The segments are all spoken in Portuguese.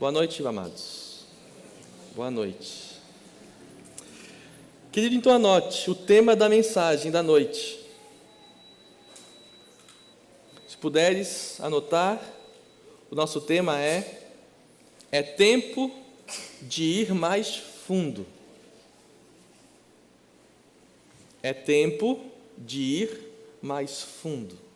Boa noite, amados. Boa noite. Querido, então anote o tema da mensagem da noite. Se puderes anotar, o nosso tema é tempo de ir mais fundo. É tempo de ir mais fundo.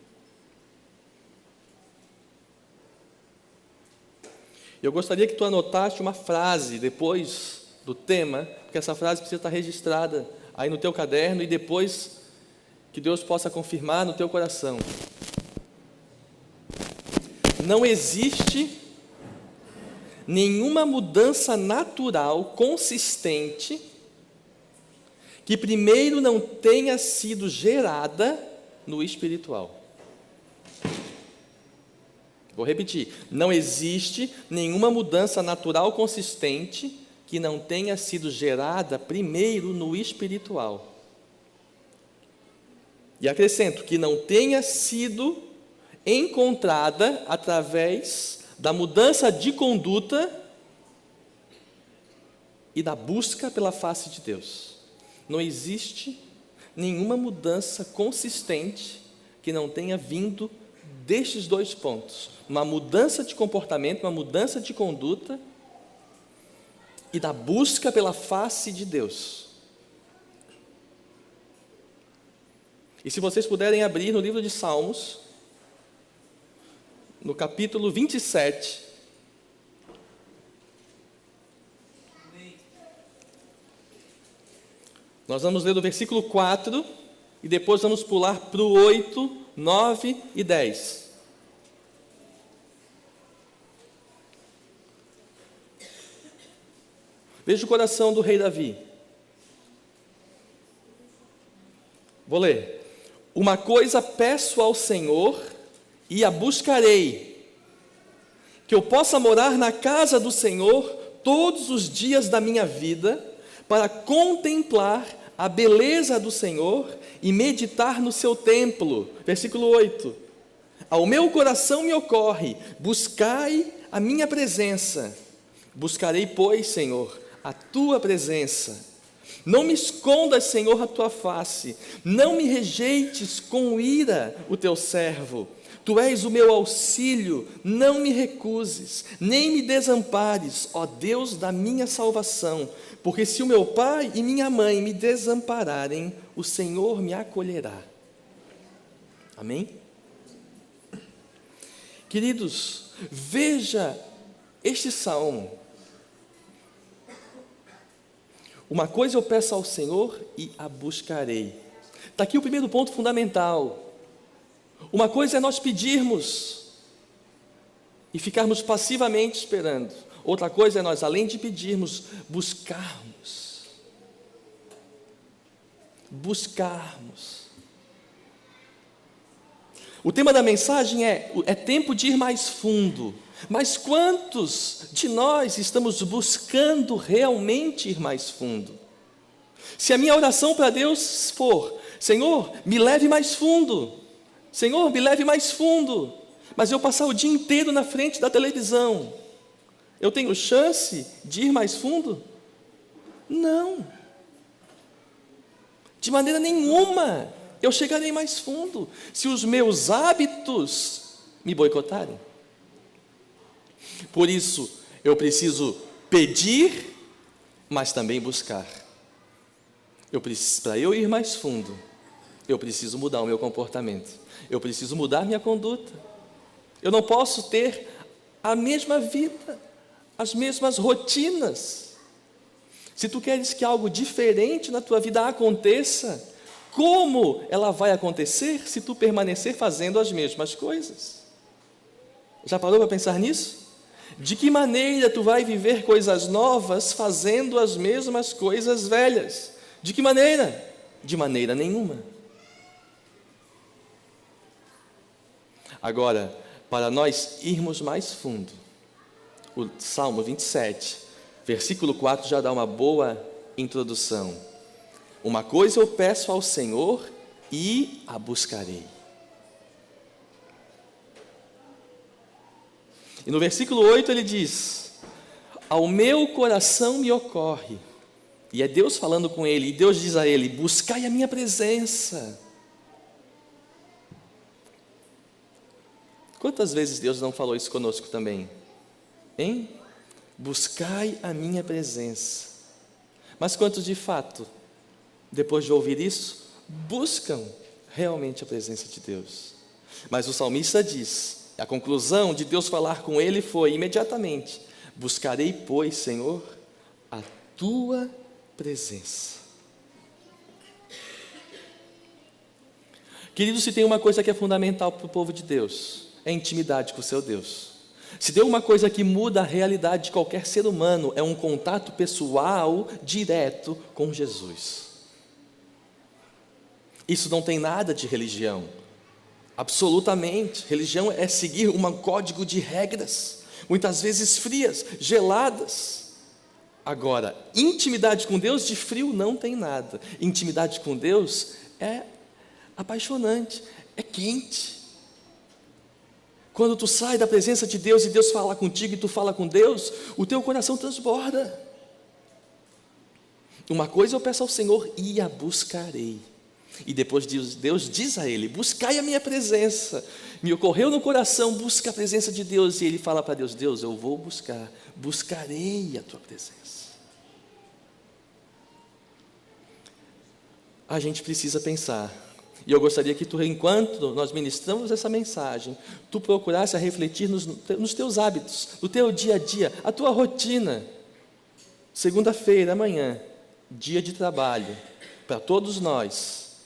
Eu gostaria que tu anotasse uma frase depois do tema, porque essa frase precisa estar registrada aí no teu caderno e depois que Deus possa confirmar no teu coração. Não existe nenhuma mudança natural consistente que primeiro não tenha sido gerada no espiritual. Vou repetir, não existe nenhuma mudança natural consistente que não tenha sido gerada primeiro no espiritual. E acrescento, que não tenha sido encontrada através da mudança de conduta e da busca pela face de Deus. Não existe nenhuma mudança consistente que não tenha vindo destes dois pontos: uma mudança de comportamento, uma mudança de conduta e da busca pela face de Deus. E se vocês puderem abrir no livro de Salmos, no capítulo 27, nós vamos ler do versículo 4 e depois vamos pular para o 8, 9 e 10. Veja o coração do rei Davi. Vou ler. Uma coisa peço ao Senhor e a buscarei, que eu possa morar na casa do Senhor todos os dias da minha vida, para contemplar a beleza do Senhor e meditar no seu templo. Versículo 8. Ao meu coração me ocorre, buscai a minha presença. Buscarei, pois, Senhor, a tua presença. Não me escondas, Senhor, a tua face. Não me rejeites com ira o teu servo. Tu és o meu auxílio, não me recuses, nem me desampares, ó Deus da minha salvação. Porque se o meu pai e minha mãe me desampararem, o Senhor me acolherá. Amém? Queridos, veja este salmo. Uma coisa eu peço ao Senhor e a buscarei. Está aqui o primeiro ponto fundamental. Uma coisa é nós pedirmos e ficarmos passivamente esperando. Outra coisa é nós, além de pedirmos, buscarmos. Buscarmos. O tema da mensagem é tempo de ir mais fundo. Mas quantos de nós estamos buscando realmente ir mais fundo? Se a minha oração para Deus for: Senhor, me leve mais fundo. Senhor, me leve mais fundo. Mas eu passar o dia inteiro na frente da televisão, eu tenho chance de ir mais fundo? Não. De maneira nenhuma eu chegarei mais fundo se os meus hábitos me boicotarem. Por isso, eu preciso pedir, mas também buscar. Para eu ir mais fundo, eu preciso mudar o meu comportamento. Eu preciso mudar minha conduta. Eu não posso ter a mesma vida, as mesmas rotinas. Se tu queres que algo diferente na tua vida aconteça, como ela vai acontecer se tu permanecer fazendo as mesmas coisas? Já parou para pensar nisso? De que maneira tu vai viver coisas novas fazendo as mesmas coisas velhas? De que maneira? De maneira nenhuma. Agora, para nós irmos mais fundo, o Salmo 27, versículo 4 já dá uma boa introdução. Uma coisa eu peço ao Senhor e a buscarei. E no versículo 8 ele diz: ao meu coração me ocorre. E é Deus falando com ele, e Deus diz a ele: buscai a minha presença. Quantas vezes Deus não falou isso conosco também? Hein? Buscai a minha presença. Mas quantos de fato, depois de ouvir isso, buscam realmente a presença de Deus? Mas o salmista diz, a conclusão de Deus falar com ele foi imediatamente: buscarei, pois, Senhor, a tua presença. Queridos, se tem uma coisa que é fundamental para o povo de Deus, é a intimidade com o seu Deus. Se tem uma coisa que muda a realidade de qualquer ser humano, é um contato pessoal, direto com Jesus. Isso não tem nada de religião, absolutamente. Religião é seguir um código de regras, muitas vezes frias, geladas. Agora, intimidade com Deus, de frio não tem nada. Intimidade com Deus é apaixonante, é quente. Quando tu sai da presença de Deus e Deus fala contigo e tu fala com Deus, o teu coração transborda. Uma coisa eu peço ao Senhor e a buscarei. E depois Deus diz a ele: buscai a minha presença. Me ocorreu no coração, busca a presença de Deus. E ele fala para Deus: Deus, eu vou buscar, buscarei a tua presença. A gente precisa pensar. E eu gostaria que tu, enquanto nós ministramos essa mensagem, tu procurasse a refletir nos teus hábitos, no teu dia a dia, a tua rotina. Segunda-feira, amanhã, dia de trabalho, para todos nós.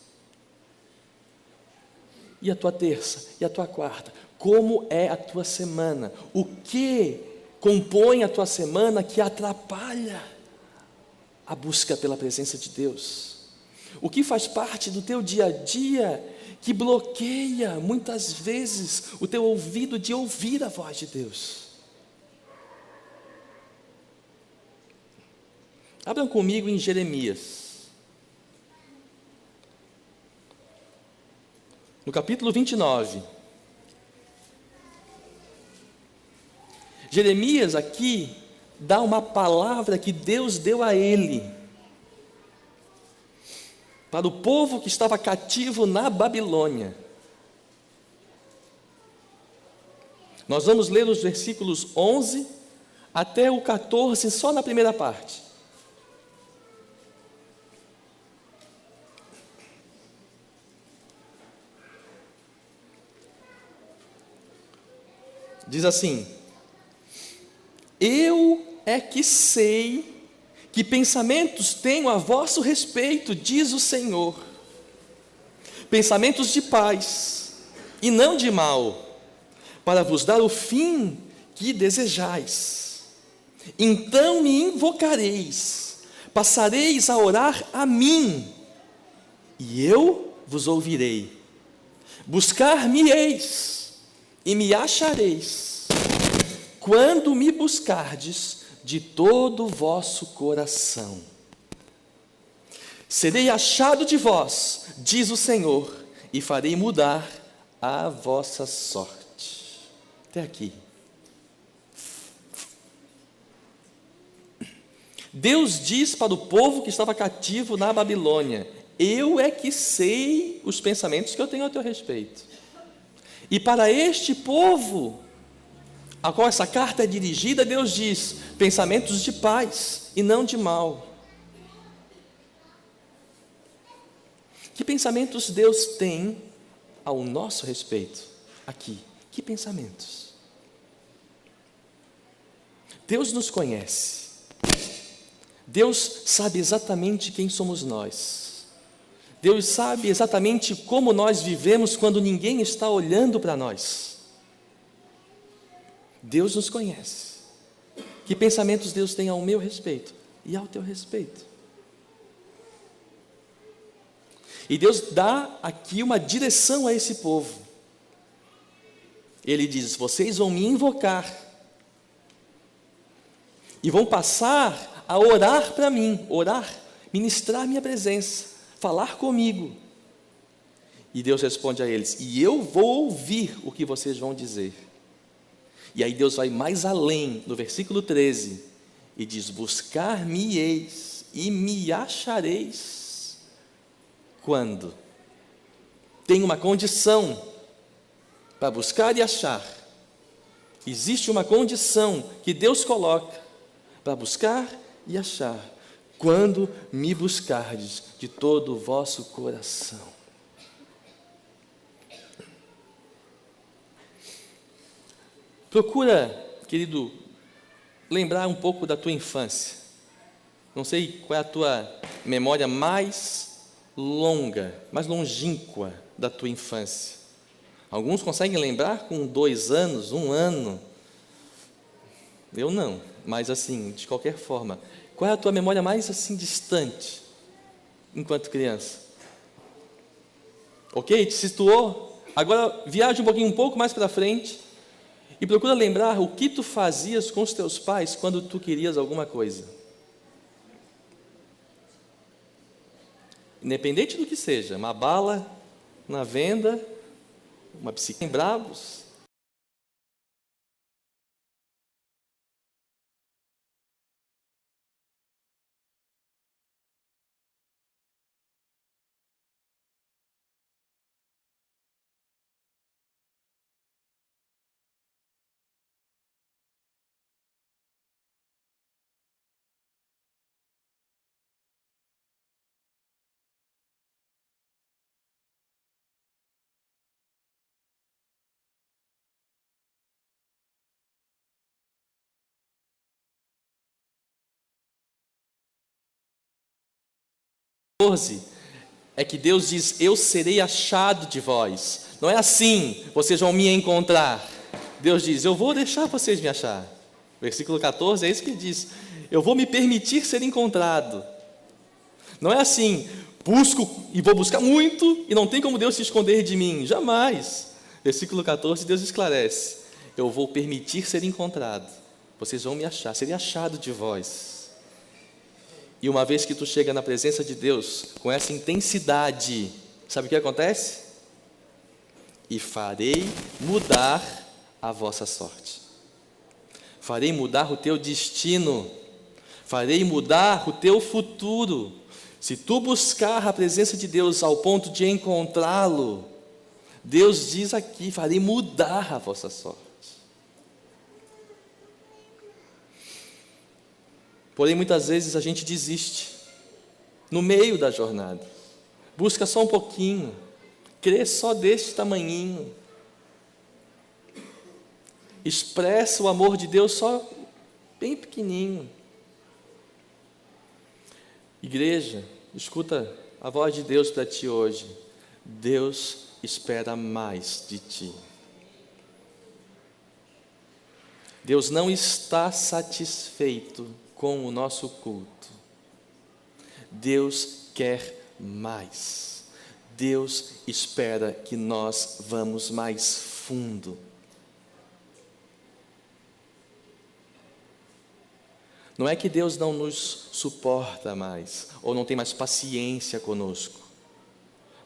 E a tua terça, e a tua quarta, como é a tua semana? O que compõe a tua semana que atrapalha a busca pela presença de Deus? O que faz parte do teu dia a dia que bloqueia muitas vezes o teu ouvido de ouvir a voz de Deus? Abram comigo em Jeremias, no capítulo 29. Jeremias aqui dá uma palavra que Deus deu a ele, para o povo que estava cativo na Babilônia. Nós vamos ler os versículos 11 até o 14, só na primeira parte. Diz assim: eu é que sei que pensamentos tenho a vosso respeito, diz o Senhor, pensamentos de paz e não de mal, para vos dar o fim que desejais. Então me invocareis, passareis a orar a mim, e eu vos ouvirei. Buscar-me-eis, e me achareis, quando me buscardes de todo o vosso coração. Serei achado de vós, diz o Senhor, e farei mudar a vossa sorte. Até aqui. Deus diz para o povo que estava cativo na Babilônia: eu é que sei os pensamentos que eu tenho a teu respeito. E para este povo a qual essa carta é dirigida, Deus diz: pensamentos de paz e não de mal. Que pensamentos Deus tem ao nosso respeito aqui? Que pensamentos? Deus nos conhece. Deus sabe exatamente quem somos nós. Deus sabe exatamente como nós vivemos quando ninguém está olhando para nós. Deus nos conhece. Que pensamentos Deus tem ao meu respeito e ao teu respeito? E Deus dá aqui uma direção a esse povo. Ele diz: vocês vão me invocar e vão passar a orar para mim, orar, ministrar minha presença, falar comigo. E Deus responde a eles: e eu vou ouvir o que vocês vão dizer. E aí Deus vai mais além, no versículo 13, e diz: buscar-me-eis e me achareis. Quando? Tem uma condição para buscar e achar. Existe uma condição que Deus coloca para buscar e achar. Quando me buscardes de todo o vosso coração. Procura, querido, lembrar um pouco da tua infância. Não sei qual é a tua memória mais longa, mais longínqua da tua infância. Alguns conseguem lembrar com 2 anos, 1 ano. Eu não, mas assim, de qualquer forma. Qual é a tua memória mais assim distante, enquanto criança? Ok? Te situou? Agora viaja um pouco mais para frente e procura lembrar o que tu fazias com os teus pais quando tu querias alguma coisa. Independente do que seja, uma bala na venda, uma bicicleta em Bravos. É que Deus diz: eu serei achado de vós. Não é assim, vocês vão me encontrar. Deus diz: eu vou deixar vocês me achar. Versículo 14 é isso que ele diz: eu vou me permitir ser encontrado. Não é assim, busco e vou buscar muito e não tem como Deus se esconder de mim. Jamais. Versículo 14, Deus esclarece: eu vou permitir ser encontrado. Vocês vão me achar, serei achado de vós. E uma vez que tu chega na presença de Deus com essa intensidade, sabe o que acontece? E farei mudar a vossa sorte. Farei mudar o teu destino. Farei mudar o teu futuro. Se tu buscar a presença de Deus ao ponto de encontrá-lo, Deus diz aqui: farei mudar a vossa sorte. Porém, muitas vezes a gente desiste no meio da jornada. Busca só um pouquinho, crê só deste tamanhinho. Expressa o amor de Deus só bem pequenininho. Igreja, escuta a voz de Deus para ti hoje. Deus espera mais de ti. Deus não está satisfeito com o nosso culto. Deus quer mais. Deus espera que nós vamos mais fundo. Não é que Deus não nos suporta mais, ou não tem mais paciência conosco.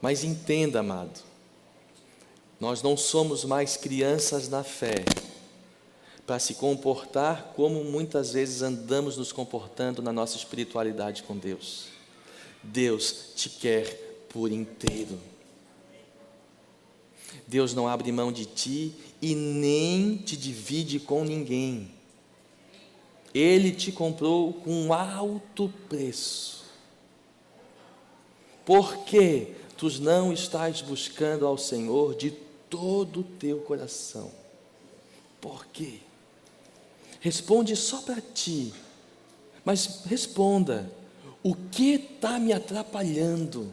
Mas entenda, amado, nós não somos mais crianças na fé, para se comportar como muitas vezes andamos nos comportando na nossa espiritualidade com Deus. Deus te quer por inteiro. Deus não abre mão de ti e nem te divide com ninguém. Ele te comprou com um alto preço. Por que tu não estás buscando ao Senhor de todo o teu coração? Por quê? Responde só para ti, mas responda: o que está me atrapalhando?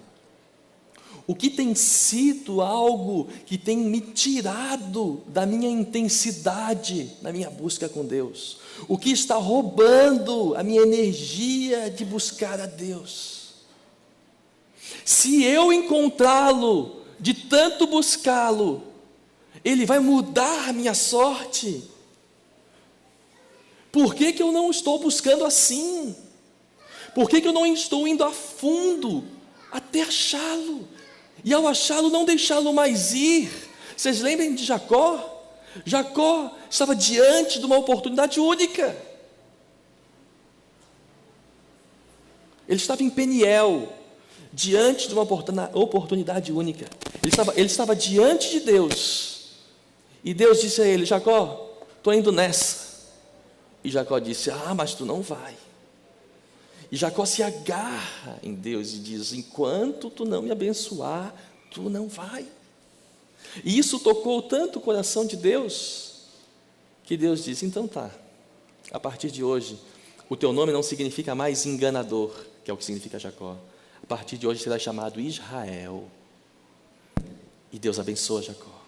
O que tem sido algo que tem me tirado da minha intensidade na minha busca com Deus? O que está roubando a minha energia de buscar a Deus? Se eu encontrá-lo, de tanto buscá-lo, Ele vai mudar a minha sorte. Por que que eu não estou buscando assim? Por que que eu não estou indo a fundo até achá-lo? E ao achá-lo, não deixá-lo mais ir. Vocês lembram de Jacó? Jacó estava diante de uma oportunidade única. Ele estava em Peniel, diante de uma oportunidade única. Ele estava diante de Deus. E Deus disse a ele: Jacó, estou indo nessa. E Jacó disse: mas tu não vai. E Jacó se agarra em Deus e diz: enquanto tu não me abençoar, tu não vai. E isso tocou tanto o coração de Deus, que Deus disse: então tá, a partir de hoje, o teu nome não significa mais enganador, que é o que significa Jacó. A partir de hoje será chamado Israel. E Deus abençoa Jacó.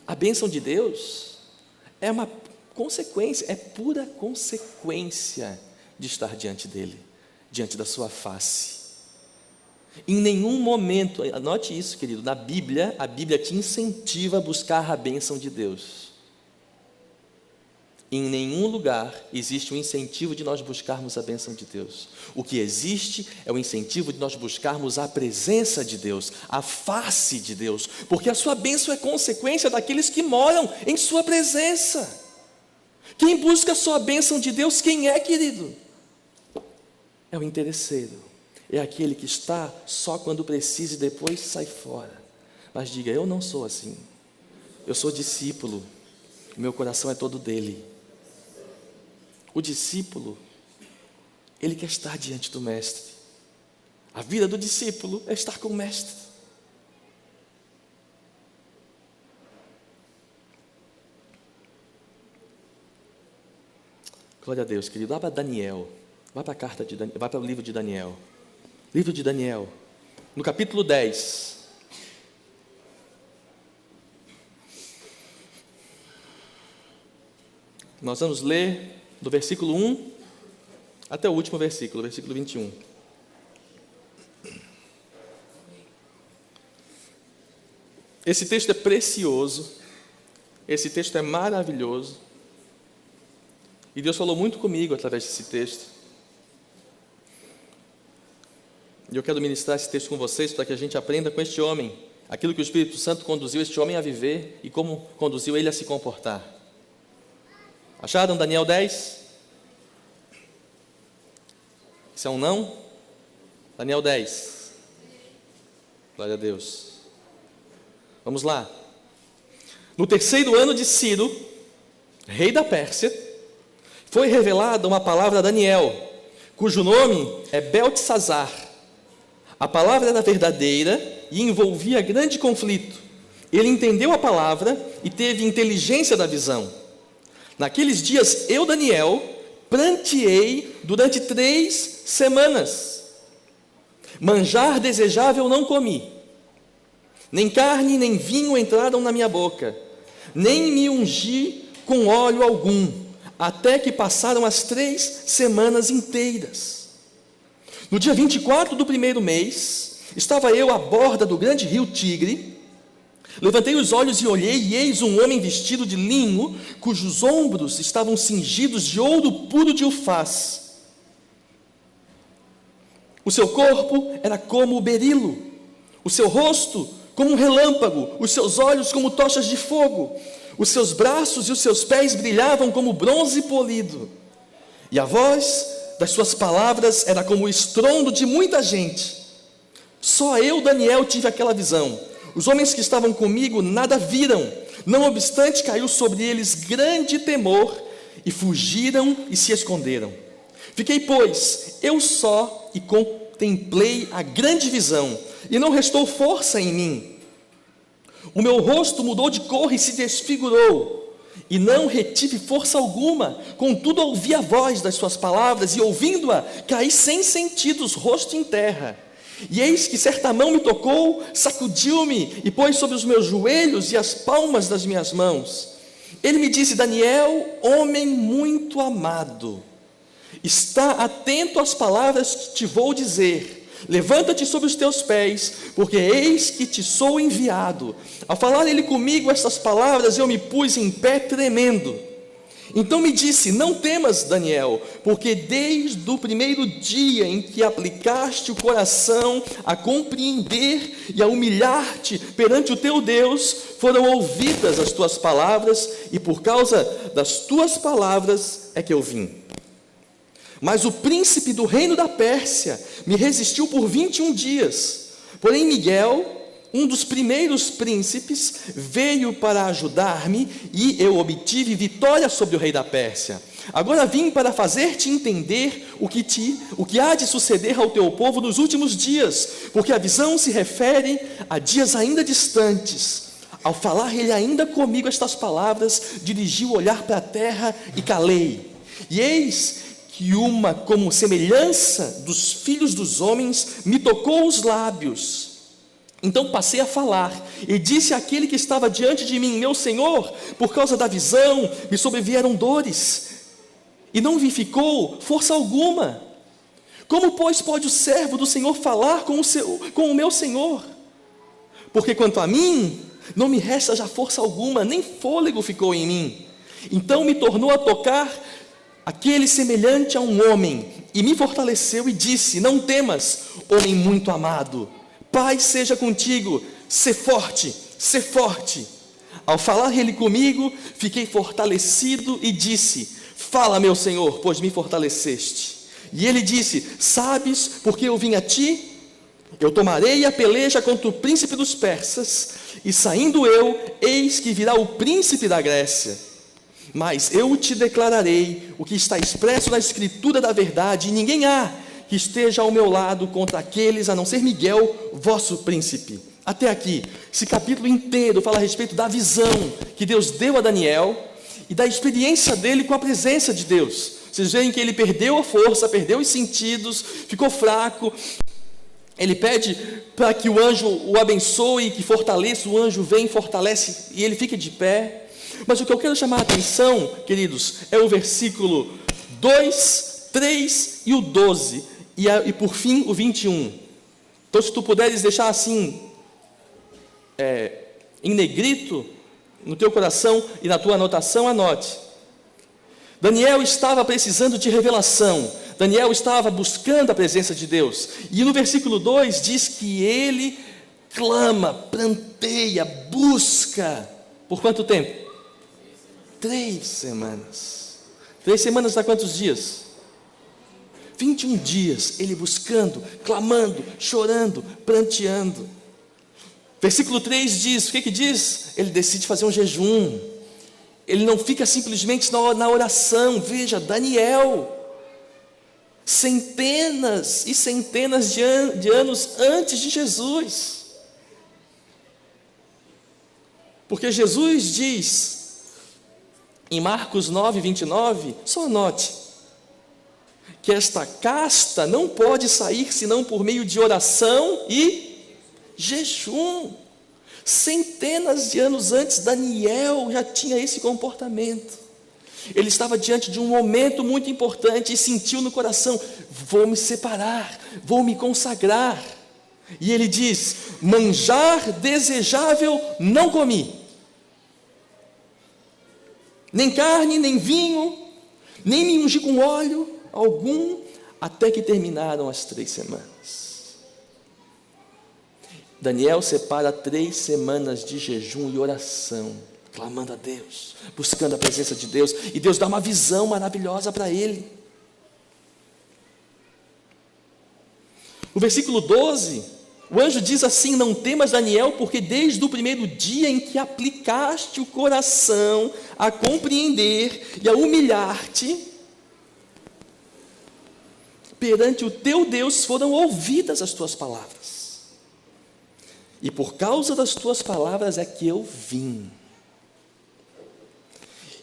A bênção de Deus é uma consequência, é pura consequência de estar diante dele, diante da sua face. Em nenhum momento, anote isso, querido, na Bíblia, a Bíblia te incentiva a buscar a bênção de Deus. Em nenhum lugar existe um incentivo de nós buscarmos a bênção de Deus. O que existe é o incentivo de nós buscarmos a presença de Deus, a face de Deus, porque a sua bênção é consequência daqueles que moram em sua presença. Quem busca a sua bênção de Deus, quem é, querido? É o interesseiro, é aquele que está só quando precisa e depois sai fora. Mas diga: eu não sou assim, eu sou discípulo, meu coração é todo dele. O discípulo, ele quer estar diante do mestre. A vida do discípulo é estar com o mestre. Glória a Deus, querido. Abra Daniel. Vai para a carta de Daniel, vai para o livro de Daniel. Livro de Daniel, no capítulo 10. Nós vamos ler do versículo 1 até o último versículo, versículo 21. Esse texto é precioso, esse texto é maravilhoso, e Deus falou muito comigo através desse texto. E eu quero ministrar esse texto com vocês para que a gente aprenda com este homem, aquilo que o Espírito Santo conduziu este homem a viver e como conduziu ele a se comportar. Acharam Daniel 10? Isso é um não? Daniel 10. Glória a Deus. Vamos lá. No terceiro ano de Ciro, rei da Pérsia, foi revelada uma palavra a Daniel, cujo nome é Beltesazar. A palavra era verdadeira e envolvia grande conflito. Ele entendeu a palavra e teve inteligência da visão. Naqueles dias, eu, Daniel, pranteei durante 3 semanas. Manjar desejável não comi. Nem carne, nem vinho entraram na minha boca. Nem me ungi com óleo algum, até que passaram as 3 semanas inteiras. No dia 24 do primeiro mês, estava eu à borda do grande rio Tigre. Levantei os olhos e olhei, e eis um homem vestido de linho, cujos ombros estavam cingidos de ouro puro de Ufaz. O seu corpo era como o berilo, o seu rosto como um relâmpago, os seus olhos como tochas de fogo, os seus braços e os seus pés brilhavam como bronze polido, e a voz das suas palavras era como o estrondo de muita gente. Só eu, Daniel, tive aquela visão. Os homens que estavam comigo nada viram, não obstante caiu sobre eles grande temor, e fugiram e se esconderam. Fiquei, pois, eu só, e contemplei a grande visão, e não restou força em mim. O meu rosto mudou de cor e se desfigurou, e não retive força alguma. Contudo ouvi a voz das suas palavras, e ouvindo-a, caí sem sentidos, rosto em terra. E eis que certa mão me tocou, sacudiu-me e pôs sobre os meus joelhos e as palmas das minhas mãos. Ele me disse: Daniel, homem muito amado, está atento às palavras que te vou dizer. Levanta-te sobre os teus pés, porque eis que te sou enviado. Ao falar ele comigo estas palavras, eu me pus em pé tremendo. Então me disse: não temas, Daniel, porque desde o primeiro dia em que aplicaste o coração a compreender e a humilhar-te perante o teu Deus, foram ouvidas as tuas palavras, e por causa das tuas palavras é que eu vim. Mas o príncipe do reino da Pérsia me resistiu por 21 dias. Porém Miguel, um dos primeiros príncipes, veio para ajudar-me e eu obtive vitória sobre o rei da Pérsia. Agora vim para fazer-te entender o que há de suceder ao teu povo nos últimos dias, porque a visão se refere a dias ainda distantes. Ao falar ele ainda comigo estas palavras, dirigi o olhar para a terra e calei. E eis que uma como semelhança dos filhos dos homens me tocou os lábios. Então passei a falar e disse àquele que estava diante de mim: meu Senhor, por causa da visão me sobrevieram dores, e não me ficou força alguma. Como, pois, pode o servo do Senhor falar com o meu Senhor? Porque quanto a mim, não me resta já força alguma, nem fôlego ficou em mim. Então me tornou a tocar aquele semelhante a um homem, e me fortaleceu e disse: não temas, homem muito amado, paz seja contigo, sê forte, sê forte. Ao falar ele comigo, fiquei fortalecido e disse: fala, meu Senhor, pois me fortaleceste. E ele disse: sabes por que eu vim a ti? Eu tomarei a peleja contra o príncipe dos persas, e saindo eu, eis que virá o príncipe da Grécia. Mas eu te declararei o que está expresso na escritura da verdade, e ninguém há que esteja ao meu lado contra aqueles, a não ser Miguel, vosso príncipe. Até aqui, esse capítulo inteiro fala a respeito da visão que Deus deu a Daniel e da experiência dele com a presença de Deus. Vocês veem que ele perdeu a força, perdeu os sentidos, ficou fraco. Ele pede para que o anjo o abençoe, que fortaleça. O anjo vem, fortalece e ele fica de pé. Mas o que eu quero chamar a atenção, queridos, é o versículo 2, 3 e o 12, e por fim o 21. Então, se tu puderes deixar assim, em negrito, no teu coração e na tua anotação, anote. Daniel estava precisando de revelação, Daniel estava buscando a presença de Deus, e no versículo 2 diz que ele clama, pranteia, busca. Por quanto tempo? 3 semanas. 3 semanas dá quantos dias? 21 dias, ele buscando, clamando, chorando, pranteando. Versículo 3 diz, o que diz? Ele decide fazer um jejum. Ele não fica simplesmente na oração. Veja, Daniel, centenas e centenas de anos antes de Jesus. Porque Jesus diz, em Marcos 9, 29, só anote, que esta casta não pode sair senão por meio de oração e jejum. Centenas de anos antes, Daniel já tinha esse comportamento. Ele estava diante de um momento muito importante e sentiu no coração: vou me separar, vou me consagrar. E ele diz: manjar desejável não comi, nem carne, nem vinho, nem me ungi com óleo algum, até que terminaram as 3 semanas. Daniel separa 3 semanas de jejum e oração, clamando a Deus, buscando a presença de Deus, e Deus dá uma visão maravilhosa para ele. No versículo 12, o anjo diz assim: não temas, Daniel, porque desde o primeiro dia em que aplicaste o coração a compreender e a humilhar-te, perante o teu Deus foram ouvidas as tuas palavras. E por causa das tuas palavras é que eu vim.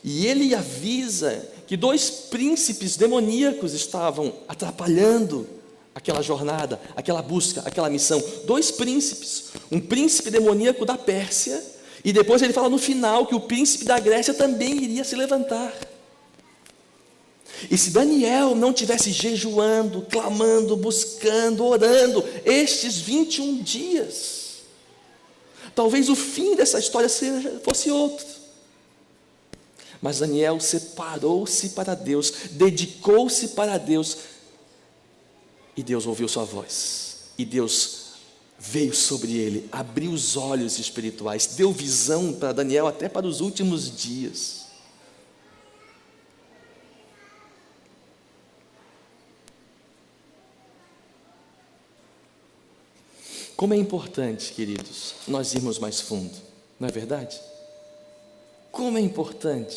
E ele avisa que 2 príncipes demoníacos estavam atrapalhando aquela jornada, aquela busca, aquela missão. 2 príncipes, um príncipe demoníaco da Pérsia, e depois ele fala no final que o príncipe da Grécia também iria se levantar. E se Daniel não tivesse jejuando, clamando, buscando, orando, estes 21 dias, talvez o fim dessa história fosse outro. Mas Daniel separou-se para Deus, dedicou-se para Deus, e Deus ouviu sua voz, e Deus veio sobre ele, abriu os olhos espirituais, deu visão para Daniel até para os últimos dias. Como é importante, queridos, nós irmos mais fundo, não é verdade? Como é importante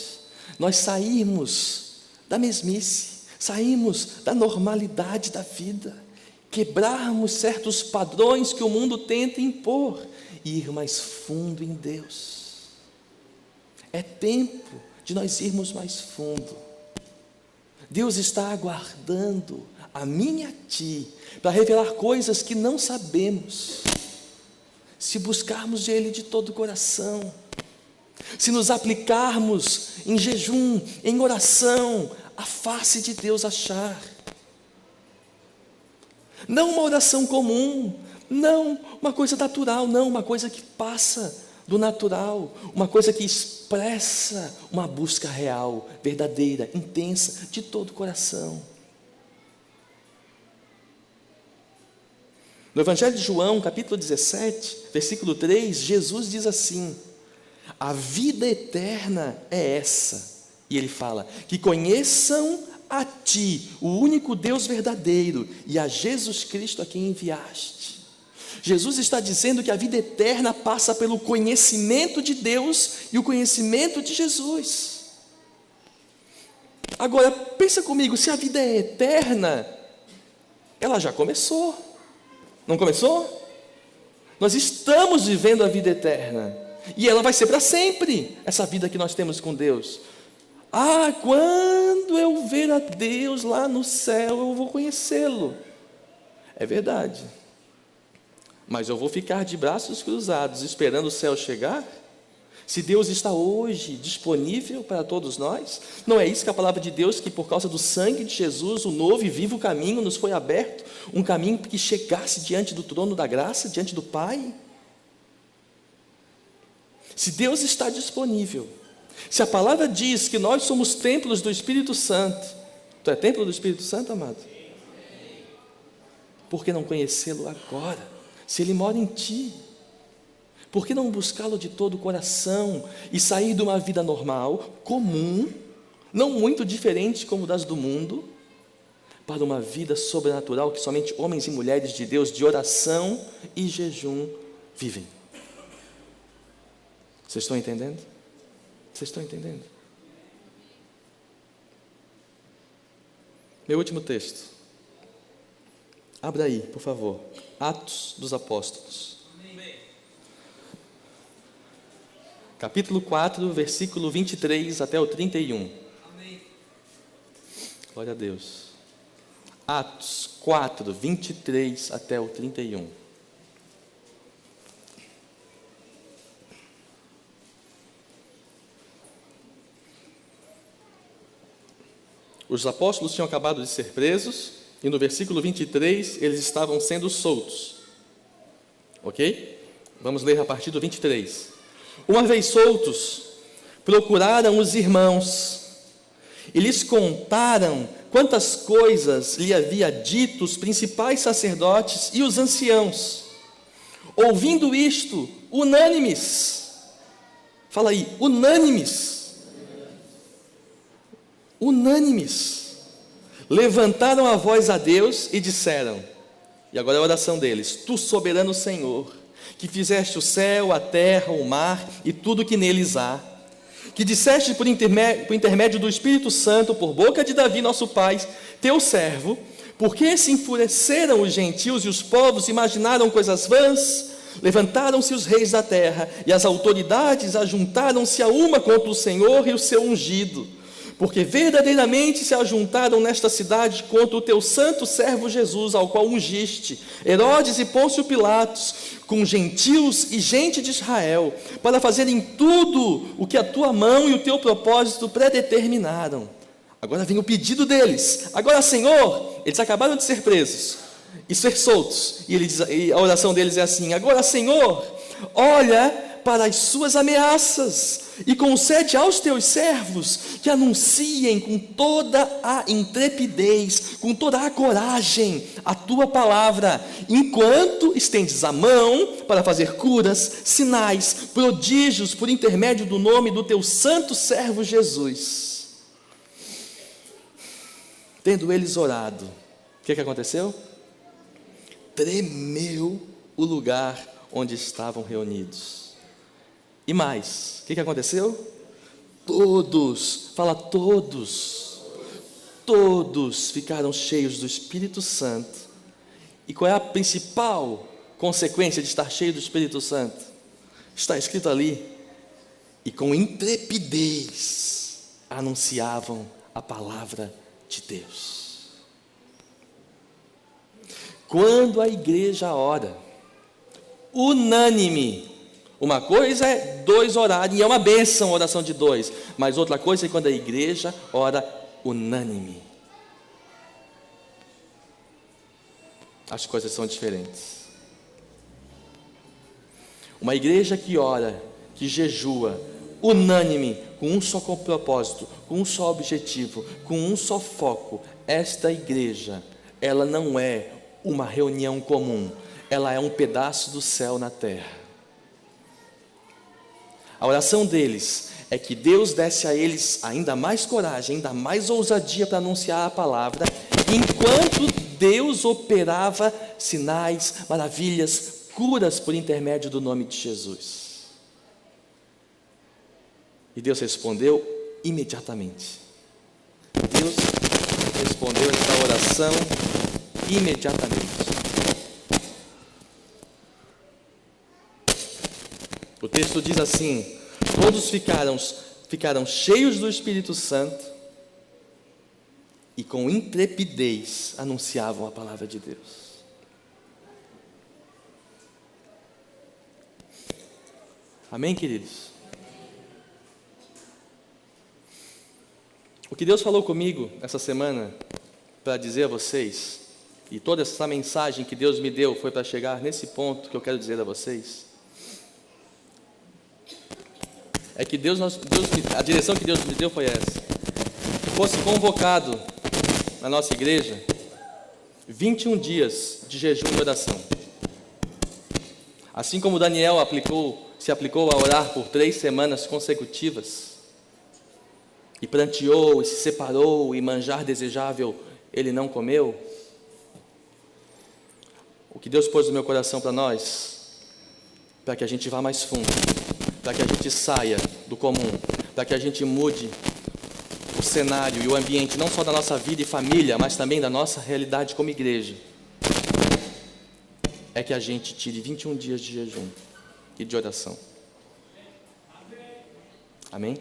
nós sairmos da mesmice, sairmos da normalidade da vida, quebrarmos certos padrões que o mundo tenta impor e ir mais fundo em Deus. É tempo de nós irmos mais fundo. Deus está aguardando a mim e a ti para revelar coisas que não sabemos. Se buscarmos Ele de todo o coração, se nos aplicarmos em jejum, em oração, a face de Deus achar. Não uma oração comum, não uma coisa natural, não uma coisa que passa do natural, uma coisa que expressa uma busca real, verdadeira, intensa, de todo o coração. No Evangelho de João, capítulo 17, versículo 3, Jesus diz assim: a vida eterna é essa, e ele fala, que conheçam a ti, o único Deus verdadeiro, e a Jesus Cristo a quem enviaste. Jesus está dizendo que a vida eterna passa pelo conhecimento de Deus e o conhecimento de Jesus. Agora, pensa comigo, se a vida é eterna, ela já começou, não começou? Nós estamos vivendo a vida eterna, e ela vai ser para sempre, essa vida que nós temos com Deus. Quando eu ver a Deus lá no céu, eu vou conhecê-lo. É verdade. Mas eu vou ficar de braços cruzados, esperando o céu chegar? Se Deus está hoje disponível para todos nós, não é isso que a palavra de Deus, que por causa do sangue de Jesus, o novo e vivo caminho nos foi aberto, um caminho que chegasse diante do trono da graça, diante do Pai? Se Deus está disponível, se a palavra diz que nós somos templos do Espírito Santo, tu é templo do Espírito Santo, amado? Por que não conhecê-lo agora? Se Ele mora em ti, por que não buscá-lo de todo o coração e sair de uma vida normal, comum, não muito diferente como das do mundo, para uma vida sobrenatural que somente homens e mulheres de Deus, de oração e jejum, vivem? Vocês estão entendendo? Vocês estão entendendo? Meu último texto. Abra aí, por favor. Atos dos Apóstolos. Amém. Capítulo 4, versículo 23 até o 31. Amém. Glória a Deus. Atos 4, 23 até o 31. Os apóstolos tinham acabado de ser presos, e no versículo 23 eles estavam sendo soltos. Ok? Vamos ler a partir do 23. Uma vez soltos, procuraram os irmãos, e lhes contaram quantas coisas lhe havia dito os principais sacerdotes e os anciãos. Ouvindo isto, unânimes, fala aí, unânimes, levantaram a voz a Deus e disseram, e agora a oração deles: Tu, soberano Senhor, que fizeste o céu, a terra, o mar e tudo que neles há, que disseste por intermédio do Espírito Santo, por boca de Davi nosso pai, teu servo, porque se enfureceram os gentios e os povos imaginaram coisas vãs, levantaram-se os reis da terra e as autoridades ajuntaram-se a uma contra o Senhor e o seu ungido, porque verdadeiramente se ajuntaram nesta cidade contra o teu santo servo Jesus, ao qual ungiste, Herodes e Pôncio Pilatos, com gentios e gente de Israel, para fazerem tudo o que a tua mão e o teu propósito predeterminaram. Agora vem o pedido deles. Agora, Senhor, eles acabaram de ser presos e ser soltos, e a oração deles é assim: agora, Senhor, olha para as suas ameaças e concede aos teus servos que anunciem com toda a intrepidez, com toda a coragem, a tua palavra, enquanto estendes a mão para fazer curas, sinais, prodígios por intermédio do nome do teu santo servo Jesus. Tendo eles orado, o que aconteceu? Tremeu o lugar onde estavam reunidos. E mais, o que aconteceu? Todos, fala todos, todos ficaram cheios do Espírito Santo. E qual é a principal consequência de estar cheio do Espírito Santo? Está escrito ali: e com intrepidez anunciavam a palavra de Deus. Quando a igreja ora, unânime, uma coisa é dois orarem, e é uma bênção a oração de dois, mas outra coisa é quando a igreja ora unânime. As coisas são diferentes. Uma igreja que ora, que jejua, unânime, com um só propósito, com um só objetivo, com um só foco. Esta igreja, ela não é uma reunião comum, ela é um pedaço do céu na terra. A oração deles é que Deus desse a eles ainda mais coragem, ainda mais ousadia para anunciar a palavra, enquanto Deus operava sinais, maravilhas, curas por intermédio do nome de Jesus. E Deus respondeu imediatamente. Deus respondeu essa oração imediatamente. O texto diz assim: todos ficaram cheios do Espírito Santo e com intrepidez anunciavam a palavra de Deus. Amém, queridos? O que Deus falou comigo essa semana para dizer a vocês, e toda essa mensagem que Deus me deu foi para chegar nesse ponto que eu quero dizer a vocês, é que a direção que Deus me deu foi essa: que fosse convocado na nossa igreja 21 dias de jejum e oração. Assim como Daniel se aplicou a orar por 3 semanas consecutivas, e pranteou, e se separou, e manjar desejável ele não comeu. O que Deus pôs no meu coração para nós, para que a gente vá mais fundo, para que a gente saia do comum, para que a gente mude o cenário e o ambiente, não só da nossa vida e família, mas também da nossa realidade como igreja, é que a gente tire 21 dias de jejum e de oração. Amém?